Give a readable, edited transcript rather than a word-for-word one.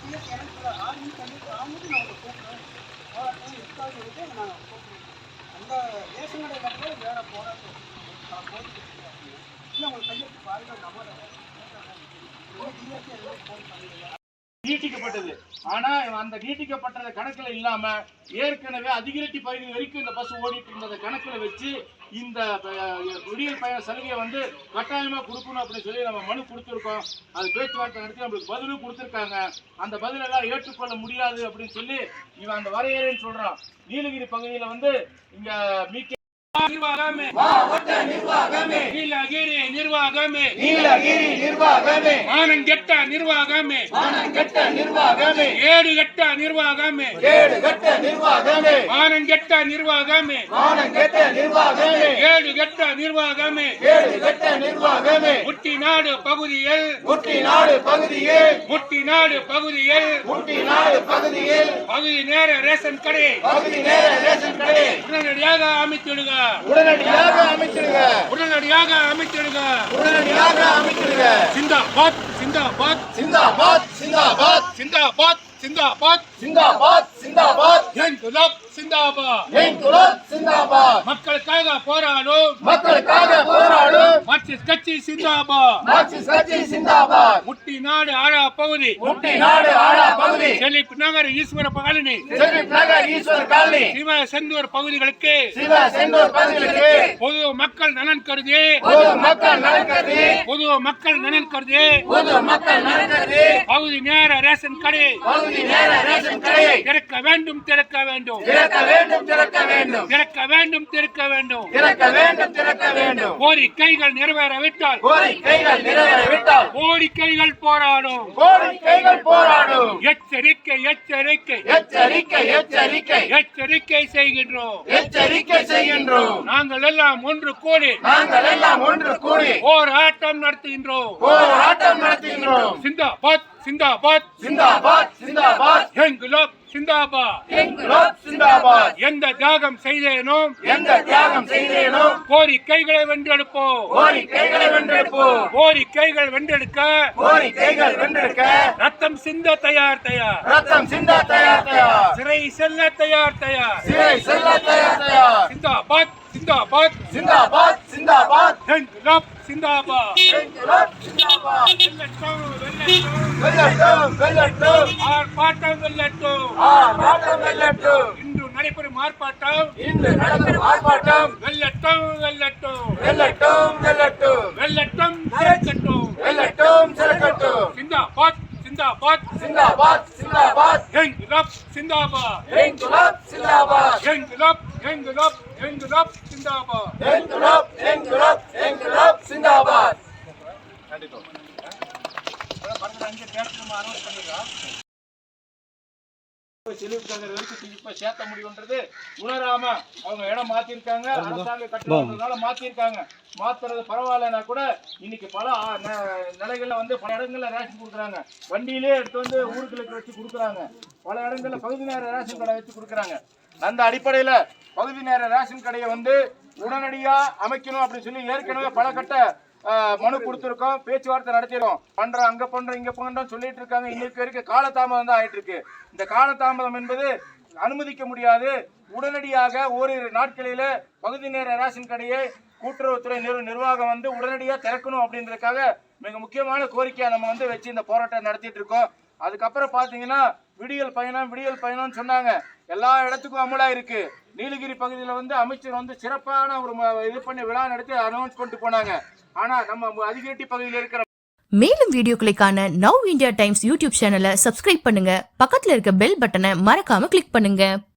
எனக்கு ஆர்மி கண்டிப்பாக நாங்கள் கூப்பிடுறோம். போராட்டம் எதுக்காக சொல்லிட்டு நாங்கள் கூப்பிடுறோம். அந்த ரேஷன் கடை கட்டில் வேறு போராட்டம் போயிட்டு இல்லை உங்களுக்கு கையெழுத்து பாருங்கள் நம்ம டிஎஸ்சி எதுவும் ஃபோன் பண்ணிடுங்க நீட்டிக்கப்பட்டது. ஆனா அந்த நீட்டிக்கப்பட்டது கணக்குல இல்லாம ஏற்கனவே அதிகரிட்டி பகுதி வரைக்கும் இந்த பஸ் ஓடிட்டு இருந்ததை கணக்குல வச்சு இந்த விடியல் பயண சலுகையை வந்து கட்டாயமா கொடுக்கணும் அப்படின்னு சொல்லி நம்ம மனு கொடுத்துருக்கோம். அது பேச்சுவார்த்தை நடத்தி நம்மளுக்கு பதிலும் கொடுத்துருக்காங்க. அந்த பதில் எல்லாம் ஏற்றுக்கொள்ள முடியாது அப்படின்னு சொல்லி இவன் அந்த வரையறைன்னு சொல்றான். நீலகிரி பகுதியில வந்து இங்க மீக்க நிர்வாகமே மாவட்ட நிர்வாகமே நீலகிரி நிர்வாகமே நீலகிரி நிர்வாகமே மானங்கெட்ட நிர்வாகமே மானங்கெட்ட நிர்வாகமே ஏடுகட்ட நிர்வாகமே ஏடுகட்ட நிர்வாகமே மானங்கெட்ட நிர்வாகமே மானங்கெட்ட நிர்வாகமே ஏடுகட்ட நிர்வாகமே ஏடுகட்ட நிர்வாகமே முட்டிநாடு பகுதியில் முட்டிநாடு பகுதியில் முட்டிநாடு பகுதியில் முட்டிநாடு பகுதியில் பகுதி நேர ரேஷன் கடை பகுதி நேர ரேஷன் கடை உடனடியாக அமைத்திடுக உடனடியாக அமைச்சிடுங்க உடனடியாக அமைச்சிடுங்க உடனடியாக அமைச்சிடுங்க. சிந்தாபாத் சிந்தாபாத் சிந்தாபாத் சிந்தாபாத் சிந்தாபாத் சிந்தாபாத் சிந்தாபாத் சிந்தாபாத் இன்குலாப் சிந்தாபாத் இன்குலாப் சிந்தாபாத் மக்களுக்காக போராடும் மக்களுக்காக போராடும் மார்க்சிஸ்ட் கட்சி சிந்தாபாத் மார்க்சிஸ்ட் கட்சி சிந்தாபாத் முட்டிநாடு ஆழா பகுதி முட்டிநாடு ஆழா பகுதி செழிப் நகர் ஈஸ்வர காலனி செழிப் நகர் ஈஸ்வர காலனி சிவ செந்தூர் பகுதிகளுக்கு சிவ செந்தூர் பகுதிகளுக்கு பொது மக்கள் நலன் கருதி பொது மக்கள் நலன் கருதி பொது மக்கள் நலன் கருதி பொது மக்கள் நலன் கருதி பகுதி நேர ரேஷன் கடை பகுதி நேர ரேஷன் கடை திறக்க வேண்டும் திறக்க வேண்டும் திறக்க வேண்டும் திறக்க வேண்டும் திறக்க வேண்டும் திறக்க வேண்டும் திறக்க வேண்டும் திறக்க வேண்டும். கோரிக்கைகள் நிறைவேறவிட்டால் கோரிக்கைகள் நிறைவேறவிட்டால் கோரிக்கைகள் போராடும் கோரிக்கைகள் போராடும். எச்சரிக்கை எச்சரிக்கை எச்சரிக்கை எச்சரிக்கை எச்சரிக்கை செய்கின்றோம் எச்சரிக்கை செய்கின்றோம். நாங்கள் எல்லாம் ஒன்று கூடி நாங்கள் எல்லாம் ஒன்று கூடி போராட்டம் நடத்துகின்றோம் போராட்டம் நடத்துகின்றோம். சிந்தாபாத் சிந்தாபாத் சிந்தாபாத் சிந்தாபாத் இன்குலாப் சிந்தாபாத் இன்குலாப் சிந்தாபாத். எந்த தியாகம் செய்தேனோ எந்த தியாகம் செய்தேனோ கோரிக்கைகளை வென்றெடுப்போம் கோரிக்கைகளை வென்றெடுப்போம் கோரிக்கைகள் வென்றெடுக்க கோரிக்கைகள் வென்றெடுக்க ரத்தம் சிந்த தயார் தயார் ரத்தம் சிந்த தயார் தயார் சிறை செல்ல தயார் தயார் சிறை செல்ல தயார் தயார். சிந்தாபாத் சிந்தாபாத் சிந்தாபாத் சிந்தாபாத் இன்குலாப் சிந்தாபாத் இன்குலாப் சிந்தாபாத். வெல்லட்டும் வெல்லட்டும் வெல்லட்டும் ஆர்ப்பாட்டம் வெல்லட்டும் ஆர்ப்பாட்டம் வெல்லட்டும். இன்று நடைபெறும் ஆர்ப்பாட்டம் இன்று நடைபெறும் ஆர்ப்பாட்டம் வெல்லட்டும் வெல்லட்டும் வெல்லட்டும் வெல்லட்டும் வெல்லட்டும் சிறக்கட்டும் வெல்லட்டும் சிறக்கட்டும். சிந்தாபாத் சிந்தாபாத் சிந்தாபாத் சிந்தாபாத் இன்குலாப் சிந்தாபாத் இன்குலாப் சிந்தாபாத் இன்குலாப் இன்குலாப் இன்குலாப் சிந்தாபாத் இன்குலாப் இன்குலாப் இன்குலாப் சிந்தாபாத். கண்டிப்பா சேர்த்த முடியும்ன்றது உணராம அவங்க இடம் மாத்திருக்காங்க. அரசாங்க கட்டணத்தினால மாத்திருக்காங்க. மாத்துறது பரவாயில்லன்னா கூட இன்னைக்கு பல நிலைகள்ல வந்து பல இடங்கள்ல ரேஷன் கொடுக்குறாங்க. வண்டியிலே எடுத்து வந்து ஊருக்குள்ள வச்சு கொடுக்குறாங்க. பல இடங்கள்ல பகுதி நேர ரேஷன் கடை வச்சு கொடுக்குறாங்க. அந்த அடிப்படையில பகுதி நேர ரேஷன் கடையை வந்து உடனடியா அமைக்கணும் அப்படின்னு சொல்லி ஏற்கனவே பல கட்ட மனு கொடுத்துருக்கோம். பேச்சுவார்த்தை நடத்திடும். பண்றோம் அங்க பண்றோம் இங்க பண்றோம் சொல்லிட்டு இருக்காங்க. இன்னைக்கு வரைக்கும் காலதாமதம் தான் ஆயிட்டு இருக்கு. இந்த காலதாமதம் என்பது அனுமதிக்க முடியாது. உடனடியாக ஓரிரு நாட்களில பகுதி நேர ரேஷன் கடையை கூட்டுறவுத்துறை நிர்வாகம் வந்து உடனடியாக திறக்கணும் அப்படின்றதுக்காக மிக முக்கியமான கோரிக்கையை நம்ம வந்து வச்சு இந்த போராட்டம் நடத்திட்டு இருக்கோம். அதுக்கப்புறம் பாத்தீங்கன்னா விடியல் பயணம்னு சொன்னாங்க. எல்லா இடத்துக்கும் அமலா இருக்கு. நீலகிரி பகுதியில் வந்து அமைச்சர் வந்து சிறப்பான ஒரு இது பண்ணி விழா நடத்தி அனௌன்ஸ் பண்ணிட்டு போனாங்க. ஆனா நம்ம அதிகட்டி பகுதியில் இருக்கிற மேலும் வீடியோக்களை காண நவ் இந்தியா டைம்ஸ் யூடியூப் சேனலை சப்ஸ்கிரைப் பண்ணுங்க. பக்கத்துல இருக்க பெல் பட்டனை மறக்காம கிளிக் பண்ணுங்க.